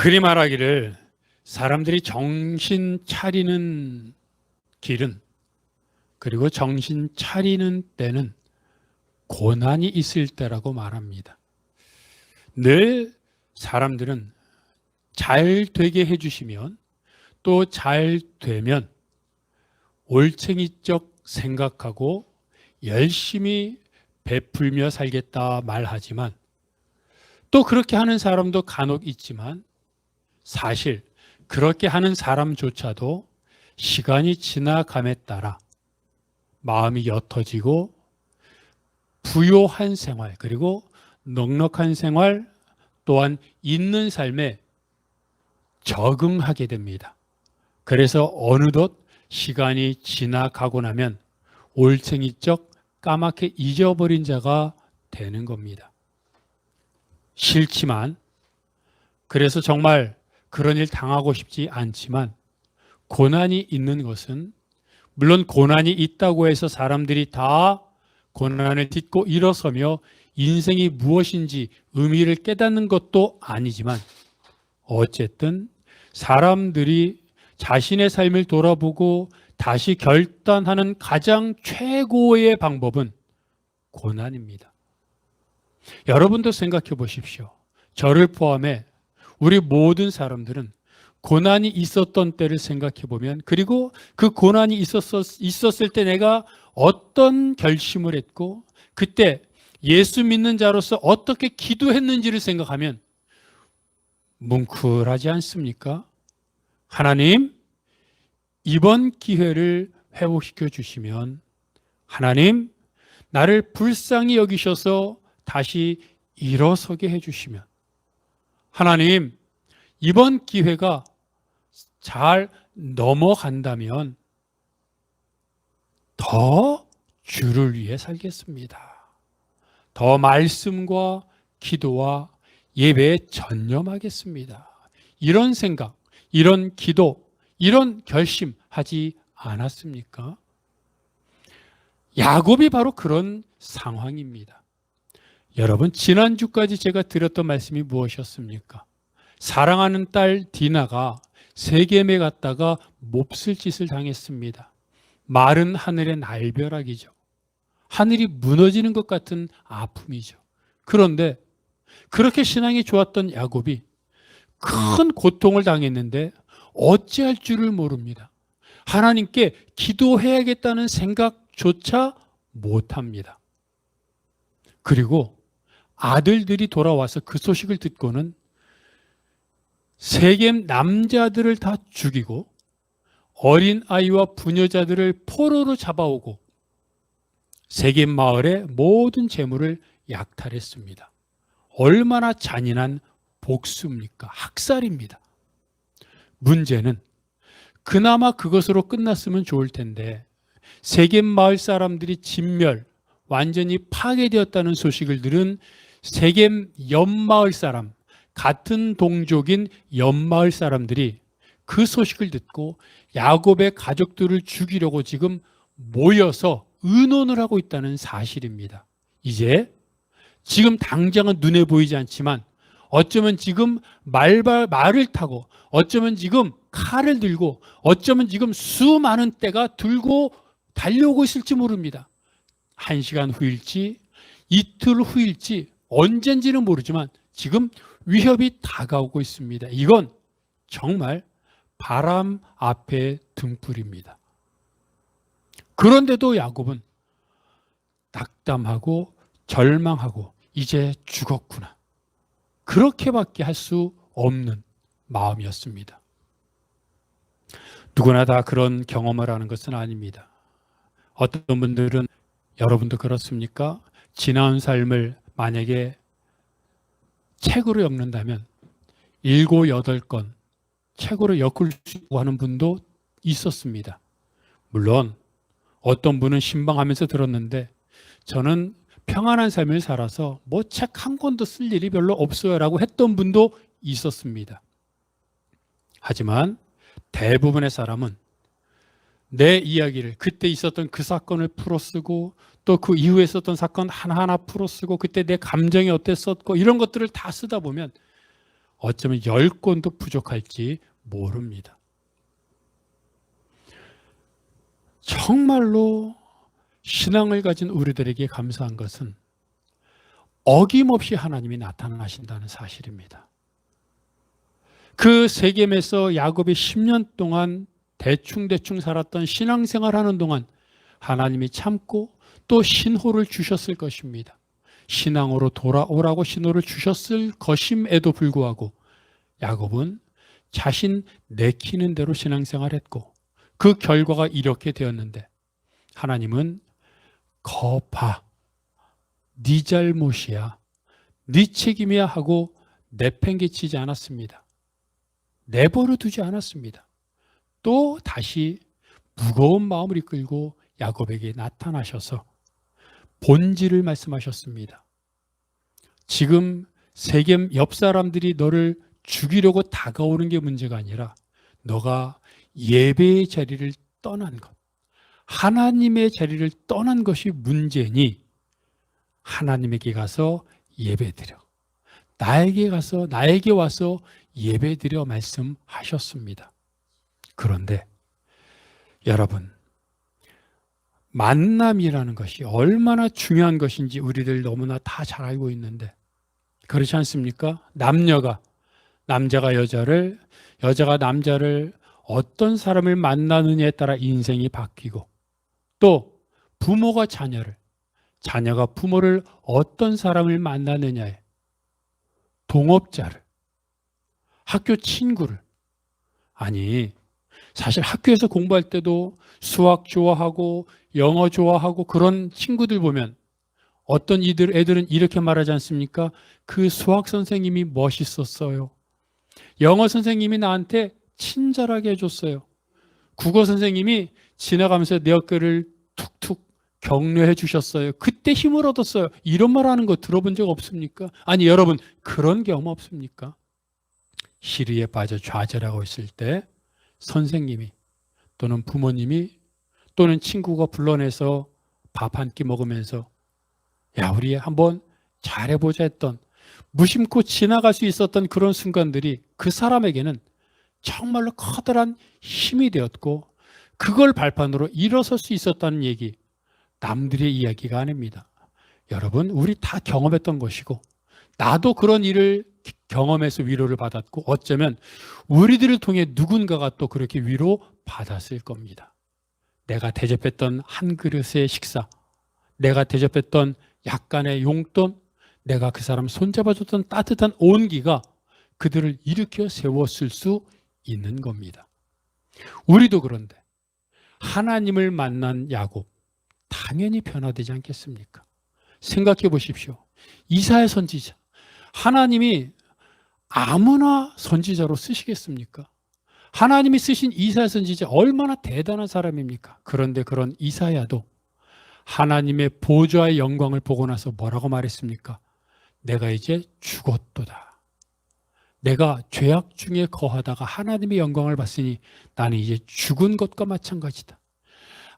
흔히 말하기를 사람들이 정신 차리는 길은, 그리고 정신 차리는 때는 고난이 있을 때라고 말합니다. 늘 사람들은 잘 되게 해주시면, 또 잘 되면 올챙이적 생각하고 열심히 베풀며 살겠다 말하지만, 또 그렇게 하는 사람도 간혹 있지만, 사실 그렇게 하는 사람조차도 시간이 지나감에 따라 마음이 옅어지고 부요한 생활, 그리고 넉넉한 생활, 또한 있는 삶에 적응하게 됩니다. 그래서 어느덧 시간이 지나가고 나면 올챙이적 까맣게 잊어버린 자가 되는 겁니다. 싫지만, 그래서 정말 그런 일 당하고 싶지 않지만, 고난이 있는 것은, 물론 고난이 있다고 해서 사람들이 다 고난을 딛고 일어서며 인생이 무엇인지 의미를 깨닫는 것도 아니지만, 어쨌든 사람들이 자신의 삶을 돌아보고 다시 결단하는 가장 최고의 방법은 고난입니다. 여러분도 생각해 보십시오. 저를 포함해 우리 모든 사람들은 고난이 있었던 때를 생각해 보면, 그리고 그 고난이 있었을 때 내가 어떤 결심을 했고, 그때 예수 믿는 자로서 어떻게 기도했는지를 생각하면 뭉클하지 않습니까? 하나님, 이번 기회를 회복시켜 주시면, 하나님, 나를 불쌍히 여기셔서 다시 일어서게 해주시면, 하나님, 이번 기회가 잘 넘어간다면 더 주를 위해 살겠습니다. 더 말씀과 기도와 예배에 전념하겠습니다. 이런 생각, 이런 기도, 이런 결심 하지 않았습니까? 야곱이 바로 그런 상황입니다. 여러분, 지난주까지 제가 드렸던 말씀이 무엇이었습니까? 사랑하는 딸 디나가 세겜에 갔다가 몹쓸 짓을 당했습니다. 마른 하늘의 날벼락이죠. 하늘이 무너지는 것 같은 아픔이죠. 그런데 그렇게 신앙이 좋았던 야곱이 큰 고통을 당했는데 어찌할 줄을 모릅니다. 하나님께 기도해야겠다는 생각조차 못합니다. 그리고 아들들이 돌아와서 그 소식을 듣고는 세겜 남자들을 다 죽이고 어린 아이와 부녀자들을 포로로 잡아오고 세겜 마을의 모든 재물을 약탈했습니다. 얼마나 잔인한 복수입니까? 학살입니다. 문제는 그나마 그것으로 끝났으면 좋을 텐데, 세겜 마을 사람들이 진멸, 완전히 파괴되었다는 소식을 들은 세겜 옆마을 사람, 같은 동족인 옆마을 사람들이 그 소식을 듣고 야곱의 가족들을 죽이려고 지금 모여서 의논을 하고 있다는 사실입니다. 이제 지금 당장은 눈에 보이지 않지만 어쩌면 지금 말을 타고, 어쩌면 지금 칼을 들고, 어쩌면 지금 수많은 떼가 들고 달려오고 있을지 모릅니다. 1시간 후일지, 이틀 후일지, 언젠지는 모르지만 지금 위협이 다가오고 있습니다. 이건 정말 바람 앞에 등불입니다. 그런데도 야곱은 낙담하고 절망하고 이제 죽었구나, 그렇게밖에 할 수 없는 마음이었습니다. 누구나 다 그런 경험을 하는 것은 아닙니다. 어떤 분들은, 여러분도 그렇습니까? 지나온 삶을 만약에 책으로 엮는다면 7, 8권 책으로 엮을 수 있고 하는 분도 있었습니다. 물론 어떤 분은 신방하면서 들었는데, 저는 평안한 삶을 살아서 뭐 책 한 권도 쓸 일이 별로 없어요 라고 했던 분도 있었습니다. 하지만 대부분의 사람은 내 이야기를, 그때 있었던 그 사건을 풀어쓰고, 또 그 이후에 있었던 사건 하나하나 풀어쓰고, 그때 내 감정이 어땠었고, 이런 것들을 다 쓰다 보면 어쩌면 10권도 부족할지 모릅니다. 정말로 신앙을 가진 우리들에게 감사한 것은 어김없이 하나님이 나타나신다는 사실입니다. 그 세겜에서 야곱이 10년 동안 대충대충 살았던 신앙생활 하는 동안 하나님이 참고 또 신호를 주셨을 것입니다. 신앙으로 돌아오라고 신호를 주셨을 것임에도 불구하고 야곱은 자신 내키는 대로 신앙생활했고 그 결과가 이렇게 되었는데 하나님은 거봐, 네 잘못이야, 네 책임이야 하고 내팽개치지 않았습니다. 내버려 두지 않았습니다. 또 다시 무거운 마음을 이끌고 야곱에게 나타나셔서 본질을 말씀하셨습니다. 지금 세겜 옆 사람들이 너를 죽이려고 다가오는 게 문제가 아니라 너가 예배의 자리를 떠난 것, 하나님의 자리를 떠난 것이 문제니 하나님에게 가서 예배드려. 나에게 와서 예배드려 말씀하셨습니다. 그런데 여러분, 만남이라는 것이 얼마나 중요한 것인지 우리들 너무나 다 잘 알고 있는데 그렇지 않습니까? 남자가 여자가 남자를 어떤 사람을 만나느냐에 따라 인생이 바뀌고 또 부모가 자녀가 부모를 어떤 사람을 만나느냐에 동업자를, 학교 친구를, 아니 사실 학교에서 공부할 때도 수학 좋아하고 영어 좋아하고 그런 친구들 보면 어떤 애들은 이렇게 말하지 않습니까? 그 수학 선생님이 멋있었어요. 영어 선생님이 나한테 친절하게 해줬어요. 국어 선생님이 지나가면서 내 어깨를 툭툭 격려해 주셨어요. 그때 힘을 얻었어요. 이런 말 하는 거 들어본 적 없습니까? 아니 여러분 그런 경험 없습니까? 시리에 빠져 좌절하고 있을 때 선생님이 또는 부모님이 또는 친구가 불러내서 밥 한 끼 먹으면서 야 우리 한번 잘해보자 했던 무심코 지나갈 수 있었던 그런 순간들이 그 사람에게는 정말로 커다란 힘이 되었고 그걸 발판으로 일어설 수 있었다는 얘기, 남들의 이야기가 아닙니다. 여러분 우리 다 경험했던 것이고 나도 그런 일을 경험해서 위로를 받았고 어쩌면 우리들을 통해 누군가가 또 그렇게 위로받았을 겁니다. 내가 대접했던 한 그릇의 식사, 내가 대접했던 약간의 용돈, 내가 그 사람 손잡아줬던 따뜻한 온기가 그들을 일으켜 세웠을 수 있는 겁니다. 우리도 그런데 하나님을 만난 야곱 당연히 변화되지 않겠습니까? 생각해 보십시오. 이사야 선지자, 하나님이 아무나 선지자로 쓰시겠습니까? 하나님이 쓰신 이사야 선지자 얼마나 대단한 사람입니까? 그런데 그런 이사야도 하나님의 보좌의 영광을 보고 나서 뭐라고 말했습니까? 내가 이제 죽었도다. 내가 죄악 중에 거하다가 하나님의 영광을 봤으니 나는 이제 죽은 것과 마찬가지다.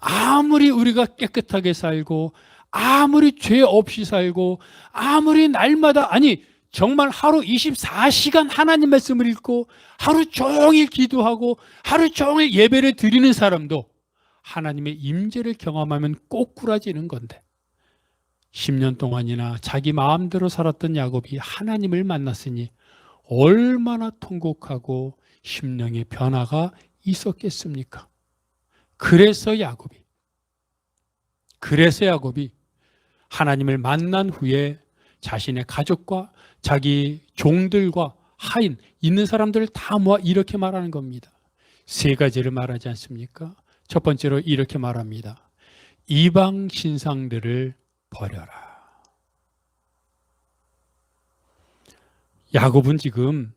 아무리 우리가 깨끗하게 살고 아무리 죄 없이 살고 아무리 날마다 아니 정말 하루 24시간 하나님 말씀을 읽고 하루 종일 기도하고 하루 종일 예배를 드리는 사람도 하나님의 임재를 경험하면 꼬꾸라지는 건데 10년 동안이나 자기 마음대로 살았던 야곱이 하나님을 만났으니 얼마나 통곡하고 심령의 변화가 있었겠습니까? 그래서 야곱이 하나님을 만난 후에 자신의 가족과 자기 종들과 하인 있는 사람들을 다 모아 이렇게 말하는 겁니다. 세 가지를 말하지 않습니까? 첫 번째로 이렇게 말합니다. 이방 신상들을 버려라. 야곱은 지금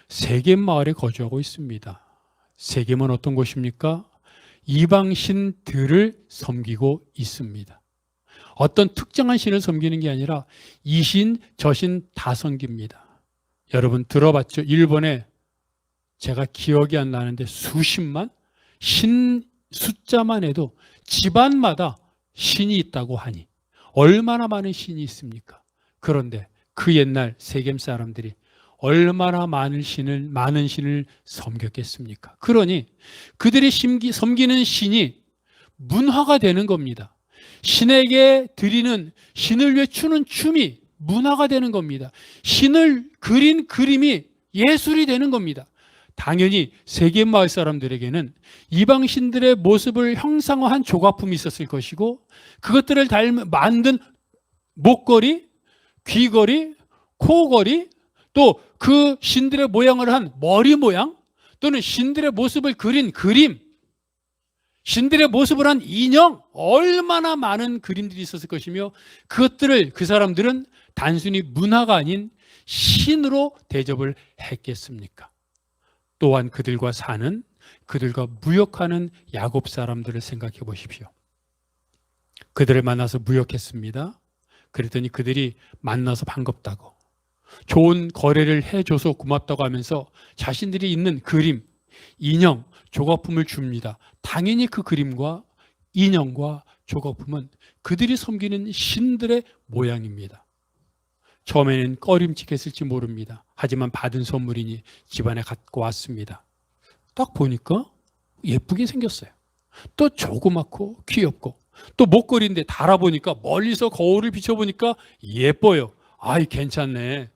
세겜 마을에 거주하고 있습니다. 세겜은 어떤 곳입니까? 이방 신들을 섬기고 있습니다. 어떤 특정한 신을 섬기는 게 아니라 이 신, 저 신 다 섬깁니다. 여러분 들어봤죠? 일본에 제가 기억이 안 나는데 수십만? 신 숫자만 해도 집안마다 신이 있다고 하니 얼마나 많은 신이 있습니까? 그런데 그 옛날 세겜 사람들이 얼마나 많은 신을 섬겼겠습니까? 그러니 그들이 섬기는 신이 문화가 되는 겁니다. 신에게 드리는, 신을 위해 추는 춤이 문화가 되는 겁니다. 신을 그린 그림이 예술이 되는 겁니다. 당연히 세계 마을 사람들에게는 이방 신들의 모습을 형상화한 조각품이 있었을 것이고, 그것들을 만든 목걸이, 귀걸이, 코걸이, 또 그 신들의 모양을 한 머리 모양, 또는 신들의 모습을 그린 그림, 신들의 모습을 한 인형, 얼마나 많은 그림들이 있었을 것이며, 그것들을 그 사람들은 단순히 문화가 아닌 신으로 대접을 했겠습니까? 또한 그들과 무역하는 야곱 사람들을 생각해 보십시오. 그들을 만나서 무역했습니다. 그랬더니 그들이 만나서 반갑다고, 좋은 거래를 해줘서 고맙다고 하면서 자신들이 있는 그림, 인형, 조각품을 줍니다. 당연히 그 그림과 인형과 조각품은 그들이 섬기는 신들의 모양입니다. 처음에는 꺼림칙했을지 모릅니다. 하지만 받은 선물이니 집안에 갖고 왔습니다. 딱 보니까 예쁘게 생겼어요. 또 조그맣고 귀엽고, 또 목걸이인데 달아보니까, 멀리서 거울을 비춰보니까 예뻐요. 아이, 괜찮네.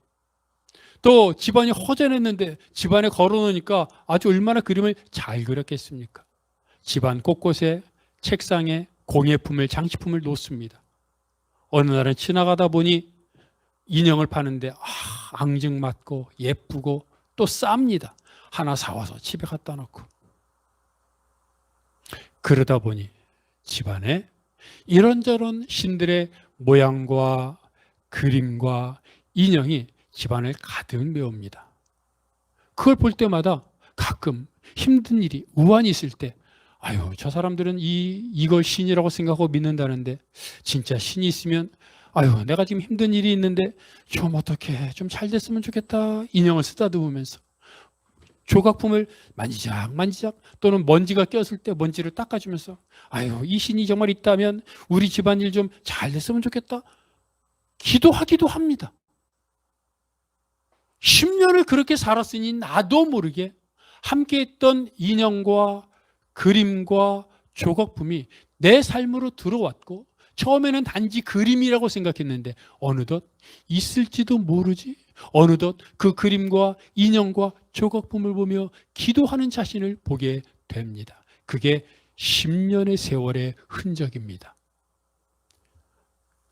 또 집안이 허전했는데 집안에 걸어놓으니까 아주 얼마나 그림을 잘 그렸겠습니까? 집안 곳곳에 책상에 공예품을, 장식품을 놓습니다. 어느 날은 지나가다 보니 인형을 파는데 앙증맞고 예쁘고 또 쌉니다. 하나 사와서 집에 갖다 놓고, 그러다 보니 집안에 이런저런 신들의 모양과 그림과 인형이 집안을 가득 메웁니다. 그걸 볼 때마다 가끔 힘든 일이, 우환이 있을 때, 아유, 저 사람들은 이걸 신이라고 생각하고 믿는다는데, 진짜 신이 있으면, 아유, 내가 지금 힘든 일이 있는데 좀 어떻게 좀 잘 됐으면 좋겠다. 인형을 쓰다듬으면서 조각품을 만지작 또는 먼지가 꼈을 때 먼지를 닦아주면서, 아유, 이 신이 정말 있다면 우리 집안일 좀 잘 됐으면 좋겠다. 기도하기도 합니다. 10년을 그렇게 살았으니 나도 모르게 함께했던 인형과 그림과 조각품이 내 삶으로 들어왔고, 처음에는 단지 그림이라고 생각했는데 어느덧 있을지도 모르지, 어느덧 그 그림과 인형과 조각품을 보며 기도하는 자신을 보게 됩니다. 그게 10년의 세월의 흔적입니다.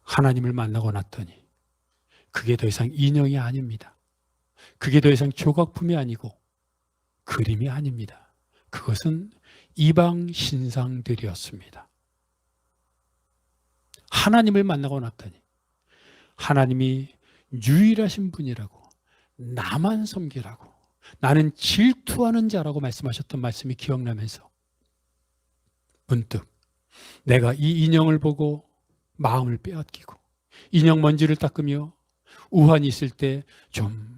하나님을 만나고 났더니 그게 더 이상 인형이 아닙니다. 그게 더 이상 조각품이 아니고 그림이 아닙니다. 그것은 이방 신상들이었습니다. 하나님을 만나고 났더니 하나님이 유일하신 분이라고, 나만 섬기라고, 나는 질투하는 자라고 말씀하셨던 말씀이 기억나면서 문득 내가 이 인형을 보고 마음을 빼앗기고 인형 먼지를 닦으며 우환이 있을 때 좀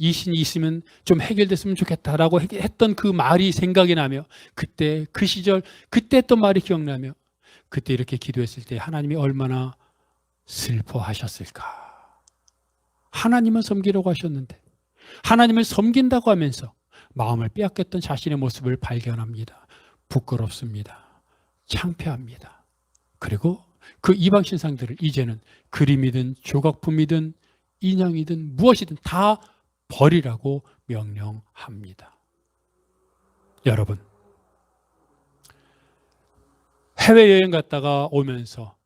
이 신이 있으면 좀 해결됐으면 좋겠다라고 했던 그 말이 생각이 나며, 그때 그 시절 그때 했던 말이 기억나며, 그때 이렇게 기도했을 때 하나님이 얼마나 슬퍼하셨을까. 하나님은 섬기려고 하셨는데 하나님을 섬긴다고 하면서 마음을 빼앗겼던 자신의 모습을 발견합니다. 부끄럽습니다. 창피합니다. 그리고 그 이방 신상들을 이제는 그림이든 조각품이든 인형이든 무엇이든 다 버리라고 명령합니다. 여러분, 해외여행 갔다가 오면서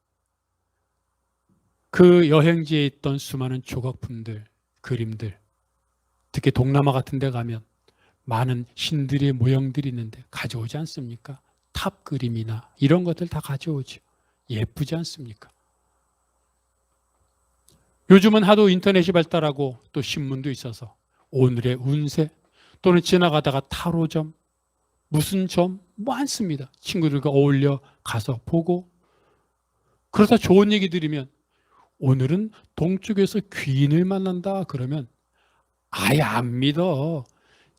그 여행지에 있던 수많은 조각품들, 그림들, 특히 동남아 같은 데 가면 많은 신들의 모형들이 있는데 가져오지 않습니까? 탑 그림이나 이런 것들 다 가져오죠. 예쁘지 않습니까? 요즘은 하도 인터넷이 발달하고 또 신문도 있어서 오늘의 운세, 또는 지나가다가 타로점, 무슨 점 많습니다. 친구들과 어울려 가서 보고, 그러다 좋은 얘기 들으면 오늘은 동쪽에서 귀인을 만난다 그러면 아예 안 믿어.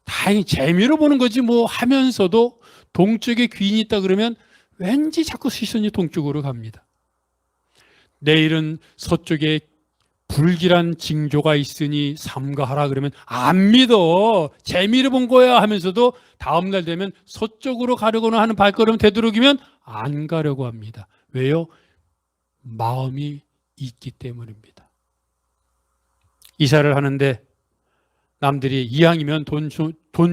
다행히 재미로 보는 거지 뭐 하면서도 동쪽에 귀인이 있다 그러면 왠지 자꾸 시선이 동쪽으로 갑니다. 내일은 서쪽에 불길한 징조가 있으니 삼가하라 그러면 안 믿어. 재미를 본 거야 하면서도 다음날 되면 서쪽으로 가려고는 하는 발걸음 되도록이면 안 가려고 합니다. 왜요? 마음이 있기 때문입니다. 이사를 하는데 남들이 이왕이면 돈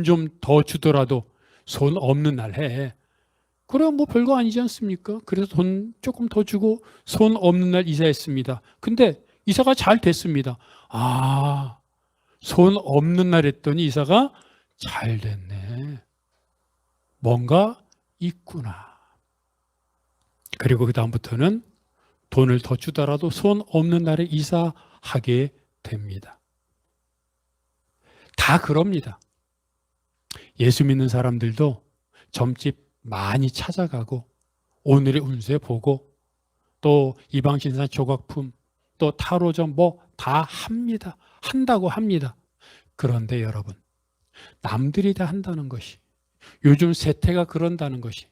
좀 더 주더라도 손 없는 날 해. 그래 뭐 별거 아니지 않습니까? 그래서 돈 조금 더 주고 손 없는 날 이사했습니다. 근데 이사가 잘 됐습니다. 아, 손 없는 날 했더니 이사가 잘 됐네. 뭔가 있구나. 그리고 그 다음부터는 돈을 더 주더라도 손 없는 날에 이사하게 됩니다. 다 그럽니다. 예수 믿는 사람들도 점집 많이 찾아가고 오늘의 운세 보고 또 이방신사 조각품 또 타로점 뭐 다 합니다. 한다고 합니다. 그런데 여러분, 남들이 다 한다는 것이, 요즘 세태가 그런다는 것이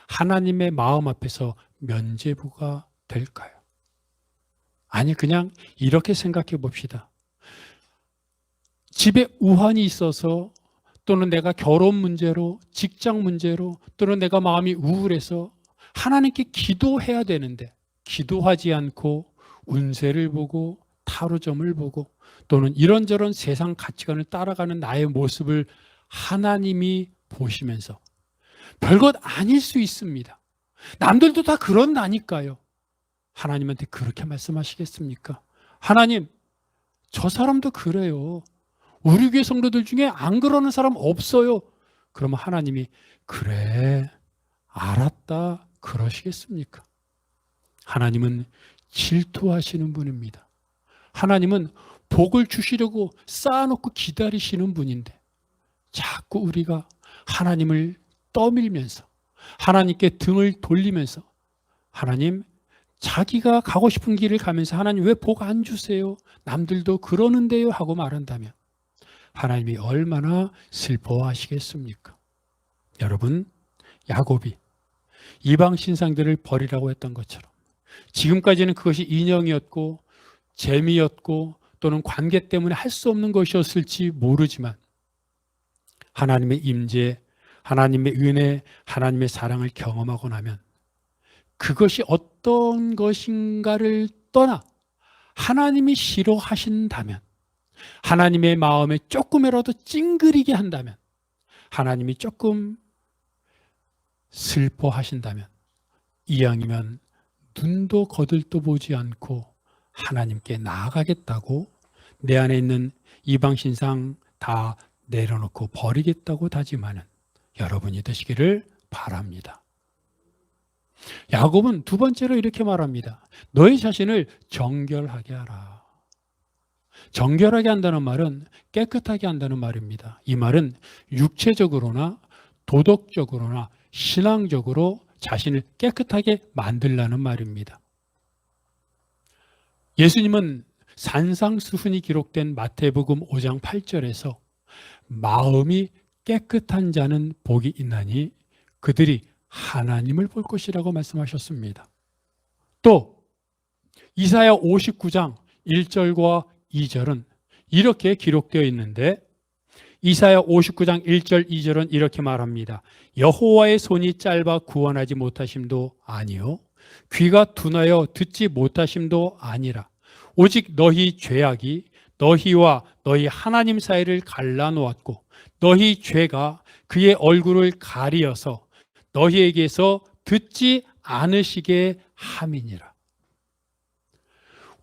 하나님의 마음 앞에서 면죄부가 될까요? 아니, 그냥 이렇게 생각해 봅시다. 집에 우환이 있어서 또는 내가 결혼 문제로, 직장 문제로, 또는 내가 마음이 우울해서 하나님께 기도해야 되는데 기도하지 않고 운세를 보고 타로점을 보고 또는 이런저런 세상 가치관을 따라가는 나의 모습을 하나님이 보시면서 별것 아닐 수 있습니다. 남들도 다 그런다니까요. 하나님한테 그렇게 말씀하시겠습니까? 하나님, 저 사람도 그래요. 우리 교회 성도들 중에 안 그러는 사람 없어요. 그러면 하나님이 그래, 알았다 그러시겠습니까? 하나님은 질투하시는 분입니다. 하나님은 복을 주시려고 쌓아놓고 기다리시는 분인데 자꾸 우리가 하나님을 떠밀면서 하나님께 등을 돌리면서 하나님, 자기가 가고 싶은 길을 가면서 하나님 왜 복 안 주세요? 남들도 그러는데요 하고 말한다면 하나님이 얼마나 슬퍼하시겠습니까? 여러분, 야곱이 이방 신상들을 버리라고 했던 것처럼 지금까지는 그것이 인형이었고 재미였고 또는 관계 때문에 할 수 없는 것이었을지 모르지만 하나님의 임재, 하나님의 은혜, 하나님의 사랑을 경험하고 나면 그것이 어떤 것인가를 떠나 하나님이 싫어하신다면, 하나님의 마음에 조금이라도 찡그리게 한다면, 하나님이 조금 슬퍼하신다면 이왕이면 눈도 거들떠 보지 않고 하나님께 나아가겠다고 내 안에 있는 이방신상 다 내려놓고 버리겠다고 다짐하는 여러분이 되시기를 바랍니다. 야곱은 두 번째로 이렇게 말합니다. 너희 자신을 정결하게 하라. 정결하게 한다는 말은 깨끗하게 한다는 말입니다. 이 말은 육체적으로나 도덕적으로나 신앙적으로 자신을 깨끗하게 만들라는 말입니다. 예수님은 산상수훈이 기록된 마태복음 5장 8절에서 마음이 깨끗한 자는 복이 있나니 그들이 하나님을 볼 것이라고 말씀하셨습니다. 또 이사야 59장 1절과 2절은 이렇게 기록되어 있는데 이사야 59장 1절 2절은 이렇게 말합니다. 여호와의 손이 짧아 구원하지 못하심도 아니요 귀가 둔하여 듣지 못하심도 아니라 오직 너희 죄악이 너희와 너희 하나님 사이를 갈라놓았고 너희 죄가 그의 얼굴을 가리어서 너희에게서 듣지 않으시게 함이니라.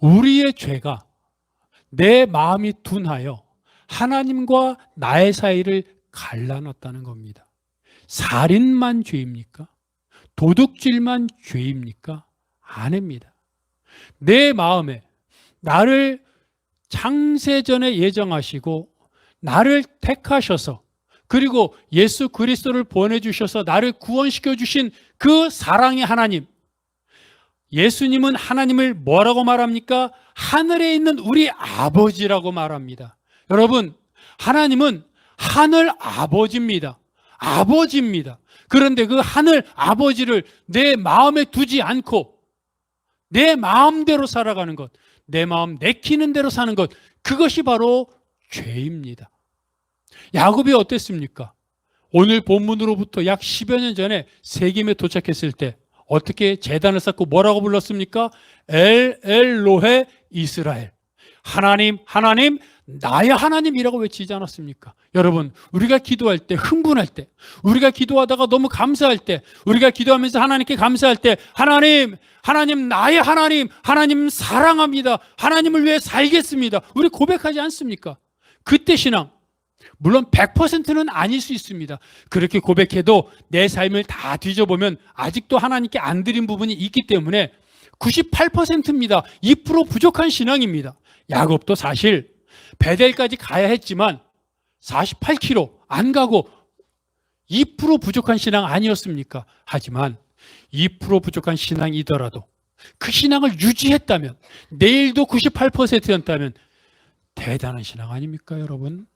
우리의 죄가 내 마음이 둔하여 하나님과 나의 사이를 갈라놨다는 겁니다. 살인만 죄입니까? 도둑질만 죄입니까? 아닙니다. 내 마음에 나를 창세전에 예정하시고 나를 택하셔서 그리고 예수 그리스도를 보내주셔서 나를 구원시켜 주신 그 사랑의 하나님, 예수님은 하나님을 뭐라고 말합니까? 하늘에 있는 우리 아버지라고 말합니다. 여러분, 하나님은 하늘 아버지입니다. 아버지입니다. 그런데 그 하늘 아버지를 내 마음에 두지 않고 내 마음대로 살아가는 것, 내 마음 내키는 대로 사는 것, 그것이 바로 죄입니다. 야곱이 어땠습니까? 오늘 본문으로부터 약 10여 년 전에 세겜에 도착했을 때 어떻게 제단을 쌓고 뭐라고 불렀습니까? 엘로헤 이스라엘. 하나님, 하나님, 나의 하나님이라고 외치지 않았습니까? 여러분, 우리가 기도할 때, 흥분할 때, 우리가 기도하다가 너무 감사할 때, 우리가 기도하면서 하나님께 감사할 때, 하나님, 하나님, 나의 하나님, 하나님 사랑합니다. 하나님을 위해 살겠습니다. 우리 고백하지 않습니까? 그때 신앙, 물론 100%는 아닐 수 있습니다. 그렇게 고백해도 내 삶을 다 뒤져보면 아직도 하나님께 안 드린 부분이 있기 때문에 98%입니다. 2% 부족한 신앙입니다. 야곱도 사실 베델까지 가야 했지만 48km 안 가고 2% 부족한 신앙 아니었습니까? 하지만 2% 부족한 신앙이더라도 그 신앙을 유지했다면, 내일도 98%였다면 대단한 신앙 아닙니까, 여러분?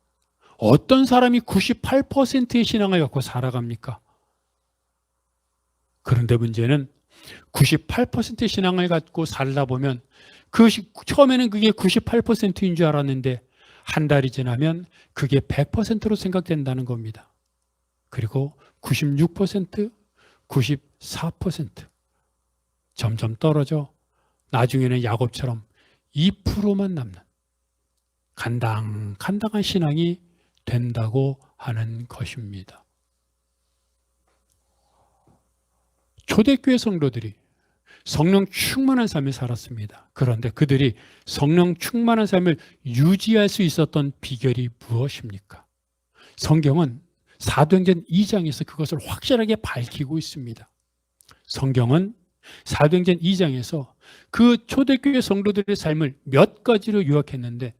어떤 사람이 98%의 신앙을 갖고 살아갑니까? 그런데 문제는 98%의 신앙을 갖고 살다 보면 처음에는 그게 98%인 줄 알았는데 한 달이 지나면 그게 100%로 생각된다는 겁니다. 그리고 96%, 94% 점점 떨어져 나중에는 야곱처럼 2%만 남는 간당간당한 신앙이 된다고 하는 것입니다. 초대교회 성도들이 성령 충만한 삶을 살았습니다. 그런데 그들이 성령 충만한 삶을 유지할 수 있었던 비결이 무엇입니까? 성경은 사도행전 2장에서 그것을 확실하게 밝히고 있습니다. 성경은 사도행전 2장에서 그 초대교회 성도들의 삶을 몇 가지로 요약했는데,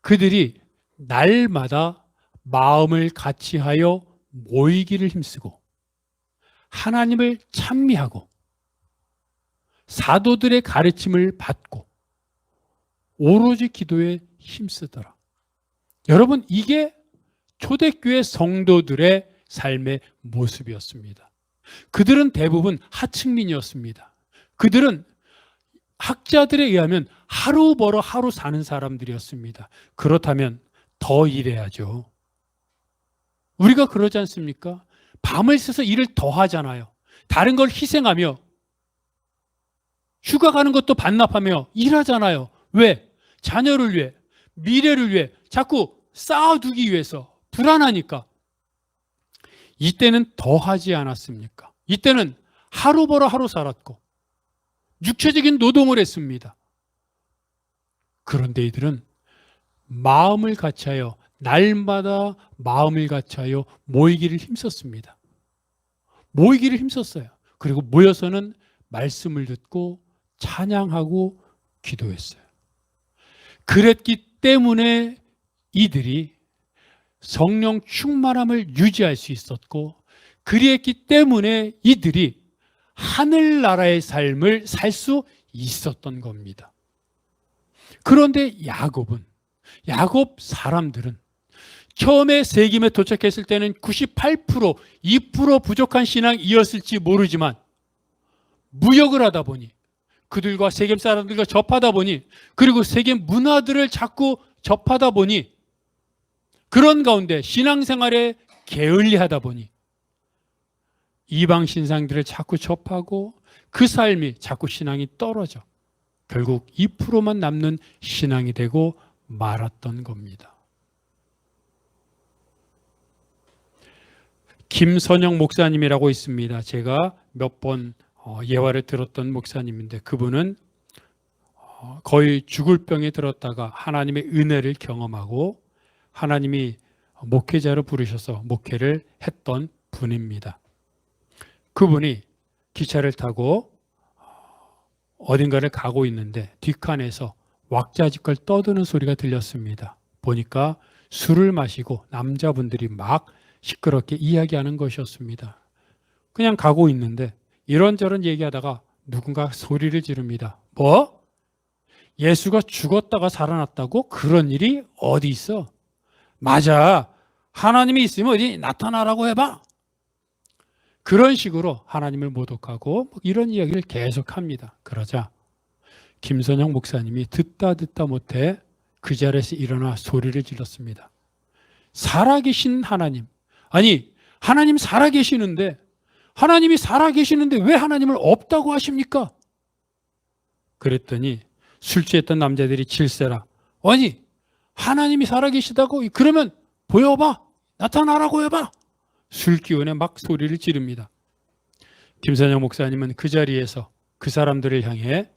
그들이 날마다 마음을 같이하여 모이기를 힘쓰고 하나님을 찬미하고 사도들의 가르침을 받고 오로지 기도에 힘쓰더라. 여러분, 이게 초대교회 성도들의 삶의 모습이었습니다. 그들은 대부분 하층민이었습니다. 그들은 학자들에 의하면 하루 벌어 하루 사는 사람들이었습니다. 그렇다면 더 일해야죠. 우리가 그러지 않습니까? 밤을 새서 일을 더 하잖아요. 다른 걸 희생하며 휴가 가는 것도 반납하며 일하잖아요. 왜? 자녀를 위해, 미래를 위해, 자꾸 쌓아두기 위해서, 불안하니까. 이때는 더 하지 않았습니까? 이때는 하루 벌어 하루 살았고 육체적인 노동을 했습니다. 그런데 이들은 마음을 같이하여, 날마다 마음을 같이하여 모이기를 힘썼습니다. 모이기를 힘썼어요. 그리고 모여서는 말씀을 듣고 찬양하고 기도했어요. 그랬기 때문에 이들이 성령 충만함을 유지할 수 있었고, 그랬기 때문에 이들이 하늘나라의 삶을 살 수 있었던 겁니다. 그런데 야곱 사람들은 처음에 세겜에 도착했을 때는 98%, 2% 부족한 신앙이었을지 모르지만 무역을 하다 보니, 그들과 세겜 사람들과 접하다 보니, 그리고 세겜 문화들을 자꾸 접하다 보니, 그런 가운데 신앙생활에 게을리하다 보니 이방 신상들을 자꾸 접하고 그 삶이 자꾸 신앙이 떨어져 결국 2%만 남는 신앙이 되고 말았던 겁니다. 김선영 목사님이라고 있습니다. 제가 몇 번 예화를 들었던 목사님인데, 그분은 거의 죽을 병에 들었다가 하나님의 은혜를 경험하고 하나님이 목회자로 부르셔서 목회를 했던 분입니다. 그분이 기차를 타고 어딘가를 가고 있는데 뒷칸에서 왁자지껄 떠드는 소리가 들렸습니다. 보니까 술을 마시고 남자분들이 막 시끄럽게 이야기하는 것이었습니다. 그냥 가고 있는데 이런저런 얘기하다가 누군가 소리를 지릅니다. 뭐? 예수가 죽었다가 살아났다고? 그런 일이 어디 있어? 맞아. 하나님이 있으면 어디 나타나라고 해봐. 그런 식으로 하나님을 모독하고 이런 이야기를 계속합니다. 그러자 김선영 목사님이 듣다 못해 그 자리에서 일어나 소리를 질렀습니다. 살아계신 하나님, 아니 하나님 살아계시는데, 하나님이 살아계시는데 왜 하나님을 없다고 하십니까? 그랬더니 술 취했던 남자들이 질세라, 아니 하나님이 살아계시다고? 그러면 보여봐, 나타나라고 해봐. 술 기운에 막 소리를 지릅니다. 김선영 목사님은 그 자리에서 그 사람들을 향해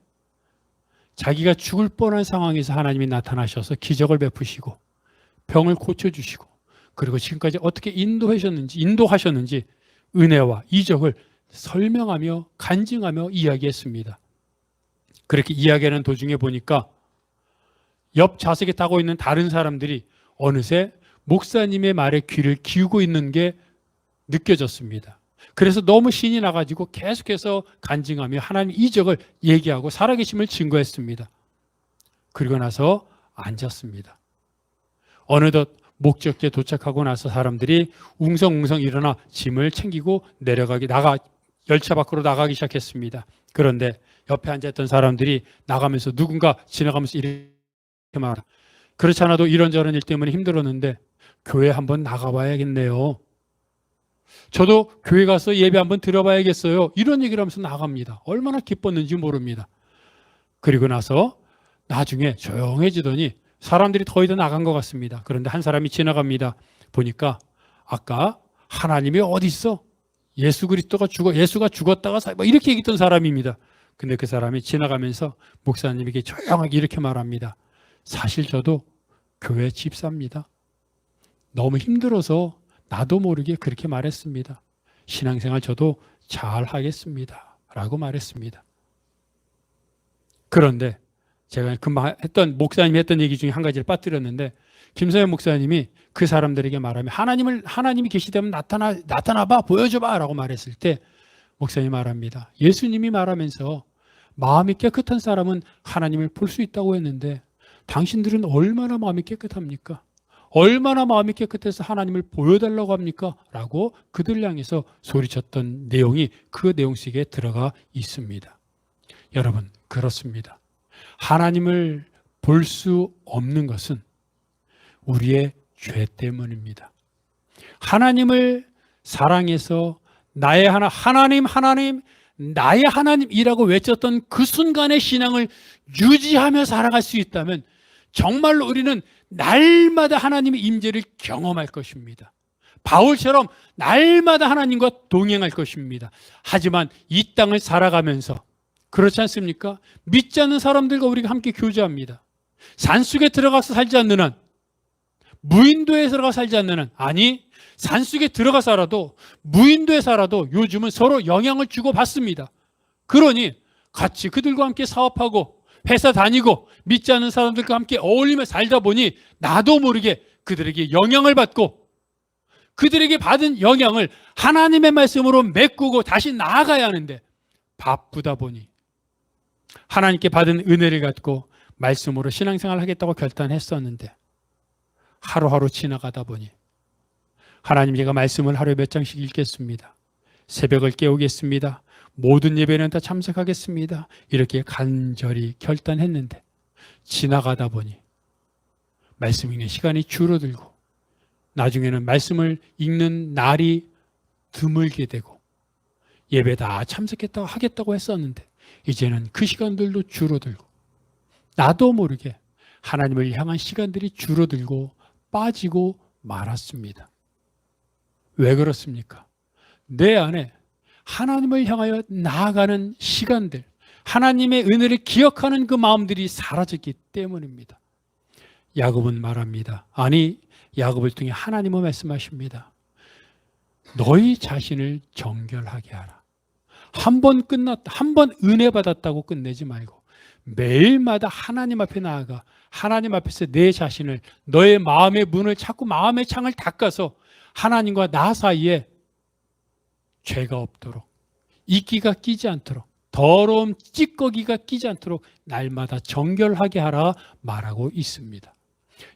자기가 죽을 뻔한 상황에서 하나님이 나타나셔서 기적을 베푸시고 병을 고쳐주시고, 그리고 지금까지 어떻게 인도하셨는지 은혜와 이적을 설명하며 간증하며 이야기했습니다. 그렇게 이야기하는 도중에 보니까 옆 좌석에 타고 있는 다른 사람들이 어느새 목사님의 말에 귀를 기울이고 있는 게 느껴졌습니다. 그래서 너무 신이 나가지고 계속해서 간증하며 하나님 이적을 얘기하고 살아계심을 증거했습니다. 그리고 나서 앉았습니다. 어느덧 목적지에 도착하고 나서 사람들이 웅성웅성 일어나 짐을 챙기고 열차 밖으로 나가기 시작했습니다. 그런데 옆에 앉아있던 사람들이 나가면서 누군가 지나가면서 이렇게 말하라, 그렇지 않아도 이런저런 일 때문에 힘들었는데 교회 한번 나가봐야겠네요. 저도 교회 가서 예배 한번 들어봐야겠어요. 이런 얘기를 하면서 나갑니다. 얼마나 기뻤는지 모릅니다. 그리고 나서 나중에 조용해지더니 사람들이 더 이상 나간 것 같습니다. 그런데 한 사람이 지나갑니다. 보니까 아까 하나님이 어디 있어? 예수가 죽었다가 이렇게 얘기했던 사람입니다. 근데 그 사람이 지나가면서 목사님에게 조용하게 이렇게 말합니다. 사실 저도 교회 집사입니다. 너무 힘들어서 나도 모르게 그렇게 말했습니다. 신앙생활 저도 잘 하겠습니다. 라고 말했습니다. 그런데 제가 금방 목사님이 했던 얘기 중에 한 가지를 빠뜨렸는데, 김서연 목사님이 그 사람들에게 말하면 하나님이 계시다면 나타나봐, 보여줘봐 라고 말했을 때 목사님이 말합니다. 예수님이 말하면서 마음이 깨끗한 사람은 하나님을 볼 수 있다고 했는데 당신들은 얼마나 마음이 깨끗합니까? 얼마나 마음이 깨끗해서 하나님을 보여달라고 합니까? 라고 그들을 향해서 소리쳤던 내용이 그 내용 속에 들어가 있습니다. 여러분, 그렇습니다. 하나님을 볼 수 없는 것은 우리의 죄 때문입니다. 하나님을 사랑해서 나의 하나님, 나의 하나님이라고 외쳤던 그 순간의 신앙을 유지하며 살아갈 수 있다면 정말로 우리는 날마다 하나님의 임재를 경험할 것입니다. 바울처럼 날마다 하나님과 동행할 것입니다. 하지만 이 땅을 살아가면서 그렇지 않습니까? 믿지 않는 사람들과 우리가 함께 교제합니다. 산속에 들어가서 살지 않는 한, 무인도에 들어가 살지 않는 한, 아니 산속에 들어가 살아도 무인도에 살아도 요즘은 서로 영향을 주고 받습니다. 그러니 같이 그들과 함께 사업하고 회사 다니고 믿지 않는 사람들과 함께 어울리며 살다 보니 나도 모르게 그들에게 영향을 받고 그들에게 받은 영향을 하나님의 말씀으로 메꾸고 다시 나아가야 하는데 바쁘다 보니 하나님께 받은 은혜를 갖고 말씀으로 신앙생활을 하겠다고 결단했었는데 하루하루 지나가다 보니 하나님, 제가 말씀을 하루에 몇 장씩 읽겠습니다. 새벽을 깨우겠습니다. 모든 예배는 다 참석하겠습니다. 이렇게 간절히 결단했는데 지나가다 보니 말씀 읽는 시간이 줄어들고 나중에는 말씀을 읽는 날이 드물게 되고 예배 다 하겠다고 했었는데 이제는 그 시간들도 줄어들고 나도 모르게 하나님을 향한 시간들이 줄어들고 빠지고 말았습니다. 왜 그렇습니까? 내 안에 하나님을 향하여 나아가는 시간들, 하나님의 은혜를 기억하는 그 마음들이 사라졌기 때문입니다. 야곱은 말합니다. 아니, 야곱을 통해 하나님은 말씀하십니다. 너희 자신을 정결하게 하라. 한 번 은혜 받았다고 끝내지 말고 매일마다 하나님 앞에 나아가 하나님 앞에서 내 자신을, 너의 마음의 문을 자꾸 마음의 창을 닦아서 하나님과 나 사이에 죄가 없도록, 이끼가 끼지 않도록, 더러움 찌꺼기가 끼지 않도록 날마다 정결하게 하라 말하고 있습니다.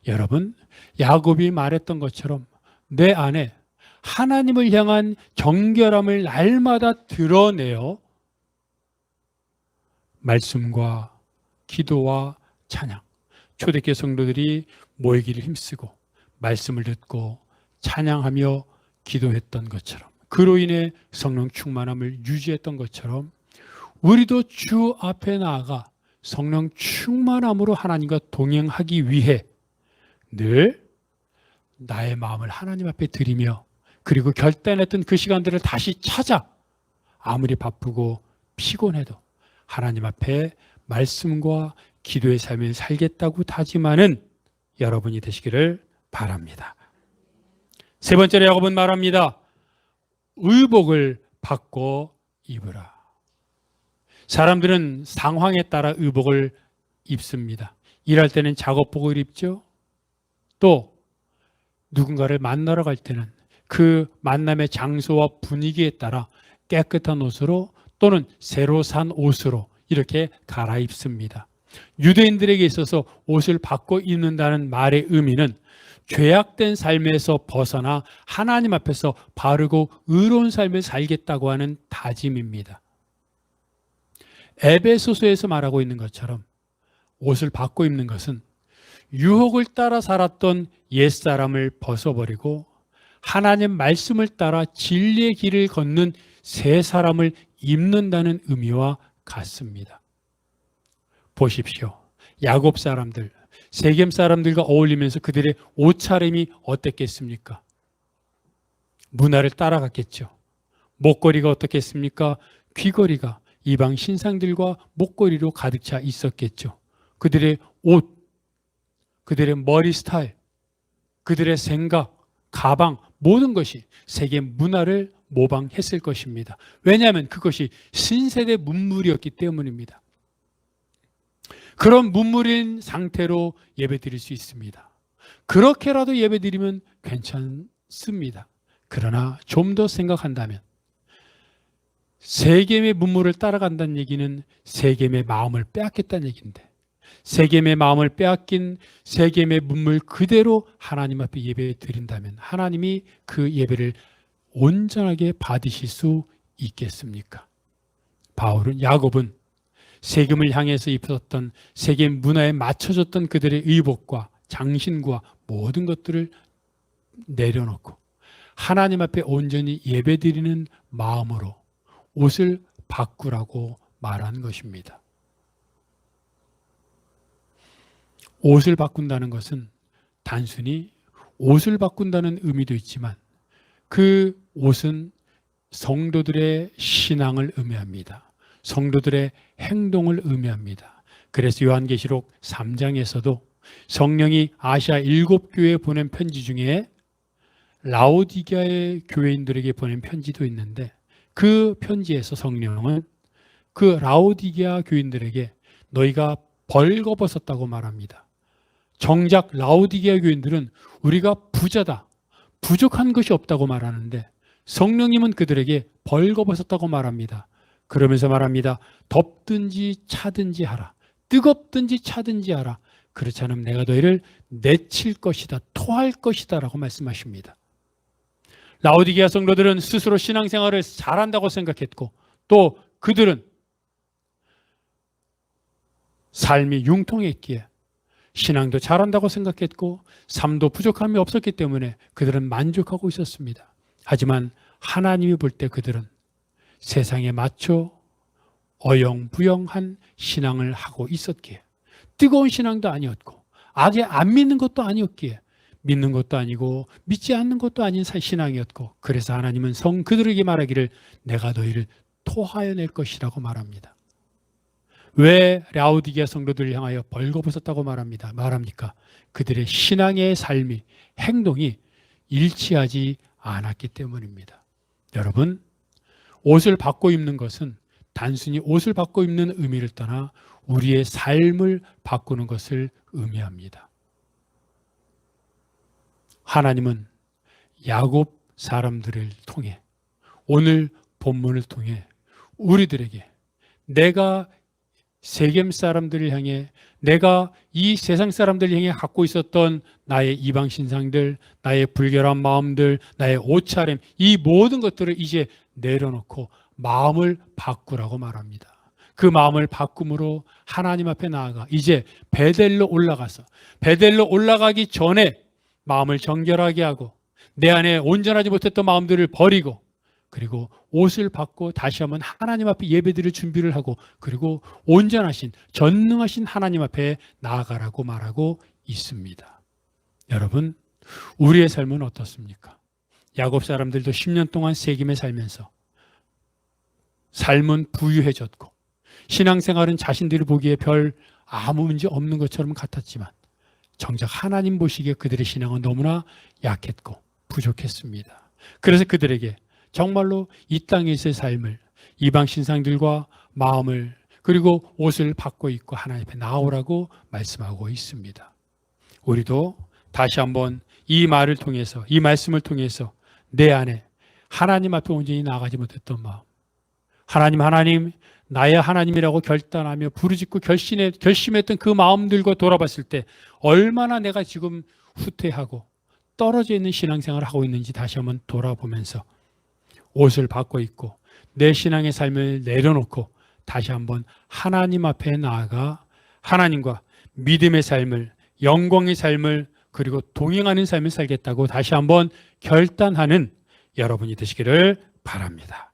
여러분, 야곱이 말했던 것처럼 내 안에 하나님을 향한 정결함을 날마다 드러내어 말씀과 기도와 찬양. 초대교회 성도들이 모이기를 힘쓰고 말씀을 듣고 찬양하며 기도했던 것처럼, 그로 인해 성령 충만함을 유지했던 것처럼 우리도 주 앞에 나아가 성령 충만함으로 하나님과 동행하기 위해 늘 나의 마음을 하나님 앞에 드리며, 그리고 결단했던 그 시간들을 다시 찾아 아무리 바쁘고 피곤해도 하나님 앞에 말씀과 기도의 삶을 살겠다고 다짐하는 여러분이 되시기를 바랍니다. 세 번째로 야고보는 말합니다. 의복을 바꿔 입으라. 사람들은 상황에 따라 의복을 입습니다. 일할 때는 작업복을 입죠. 또 누군가를 만나러 갈 때는 그 만남의 장소와 분위기에 따라 깨끗한 옷으로 또는 새로 산 옷으로 이렇게 갈아입습니다. 유대인들에게 있어서 옷을 바꿔 입는다는 말의 의미는 죄악된 삶에서 벗어나 하나님 앞에서 바르고 의로운 삶을 살겠다고 하는 다짐입니다. 에베소서에서 말하고 있는 것처럼 옷을 바꿔 입는 것은 유혹을 따라 살았던 옛사람을 벗어버리고 하나님 말씀을 따라 진리의 길을 걷는 새 사람을 입는다는 의미와 같습니다. 보십시오. 야곱 사람들, 세겜 사람들과 어울리면서 그들의 옷차림이 어땠겠습니까? 문화를 따라갔겠죠. 목걸이가 어떻겠습니까? 귀걸이가 이방 신상들과 목걸이로 가득 차 있었겠죠. 그들의 옷, 그들의 머리 스타일, 그들의 생각, 가방, 모든 것이 세계 문화를 모방했을 것입니다. 왜냐하면 그것이 신세대 문물이었기 때문입니다. 그런 문물인 상태로 예배드릴 수 있습니다. 그렇게라도 예배드리면 괜찮습니다. 그러나 좀 더 생각한다면 세겜의 문물을 따라간다는 얘기는 세겜의 마음을 빼앗겠다는 얘기인데, 세겜의 마음을 빼앗긴 세겜의 문물 그대로 하나님 앞에 예배 드린다면 하나님이 그 예배를 온전하게 받으실 수 있겠습니까? 야곱은 세겜을 향해서 입었던 세겜 문화에 맞춰졌던 그들의 의복과 장신과 모든 것들을 내려놓고 하나님 앞에 온전히 예배드리는 마음으로 옷을 바꾸라고 말한 것입니다. 옷을 바꾼다는 것은 단순히 옷을 바꾼다는 의미도 있지만 그 옷은 성도들의 신앙을 의미합니다. 성도들의 행동을 의미합니다. 그래서 요한계시록 3장에서도 성령이 아시아 7교회에 보낸 편지 중에 라오디게아의 교회인들에게 보낸 편지도 있는데, 그 편지에서 성령은 그 라오디게아 교인들에게 너희가 벌거벗었다고 말합니다. 정작 라오디게아 교인들은 우리가 부자다, 부족한 것이 없다고 말하는데 성령님은 그들에게 벌거벗었다고 말합니다. 그러면서 말합니다. 덥든지 차든지 하라. 뜨겁든지 차든지 하라. 그렇지 않으면 내가 너희를 내칠 것이다, 토할 것이다 라고 말씀하십니다. 라오디게아 성도들은 스스로 신앙생활을 잘한다고 생각했고, 또 그들은 삶이 융통했기에 신앙도 잘한다고 생각했고 삶도 부족함이 없었기 때문에 그들은 만족하고 있었습니다. 하지만 하나님이 볼 때 그들은 세상에 맞춰 어영부영한 신앙을 하고 있었기에, 뜨거운 신앙도 아니었고 악에 안 믿는 것도 아니었기에, 믿는 것도 아니고 믿지 않는 것도 아닌 신앙이었고, 그래서 하나님은 그들에게 말하기를 내가 너희를 토하여 낼 것이라고 말합니다. 왜 라오디게아 성도들을 향하여 벌거벗었다고 말합니까? 그들의 신앙의 삶이, 행동이 일치하지 않았기 때문입니다. 여러분, 옷을 바꿔 입는 것은 단순히 옷을 바꿔 입는 의미를 떠나 우리의 삶을 바꾸는 것을 의미합니다. 하나님은 야곱 사람들을 통해, 오늘 본문을 통해 우리들에게 내가 세겜 사람들을 향해, 내가 이 세상 사람들을 향해 갖고 있었던 나의 이방 신상들, 나의 불결한 마음들, 나의 옷차림, 이 모든 것들을 이제 내려놓고 마음을 바꾸라고 말합니다. 그 마음을 바꿈으로 하나님 앞에 나아가 이제 베델로 올라가서 베델로 올라가기 전에 마음을 정결하게 하고 내 안에 온전하지 못했던 마음들을 버리고 그리고 옷을 받고 다시 한번 하나님 앞에 예배드릴 준비를 하고 그리고 온전하신 전능하신 하나님 앞에 나아가라고 말하고 있습니다. 여러분, 우리의 삶은 어떻습니까? 야곱 사람들도 10년 동안 세김에 살면서 삶은 부유해졌고 신앙생활은 자신들이 보기에 별 아무 문제 없는 것처럼 같았지만 정작 하나님 보시기에 그들의 신앙은 너무나 약했고 부족했습니다. 그래서 그들에게 정말로 이 땅에서의 삶을 이방 신상들과 마음을 그리고 옷을 받고 있고 하나님 앞에 나오라고 말씀하고 있습니다. 우리도 다시 한번 이 말을 통해서 이 말씀을 통해서 내 안에 하나님 앞에 온전히 나아가지 못했던 마음 하나님 나의 하나님이라고 결단하며 부르짖고 결심했던 그 마음들과 돌아봤을 때 얼마나 내가 지금 후퇴하고 떨어져 있는 신앙생활을 하고 있는지 다시 한번 돌아보면서 옷을 받고 있고 내 신앙의 삶을 내려놓고 다시 한번 하나님 앞에 나아가 하나님과 믿음의 삶을 영광의 삶을 그리고 동행하는 삶을 살겠다고 다시 한번 결단하는 여러분이 되시기를 바랍니다.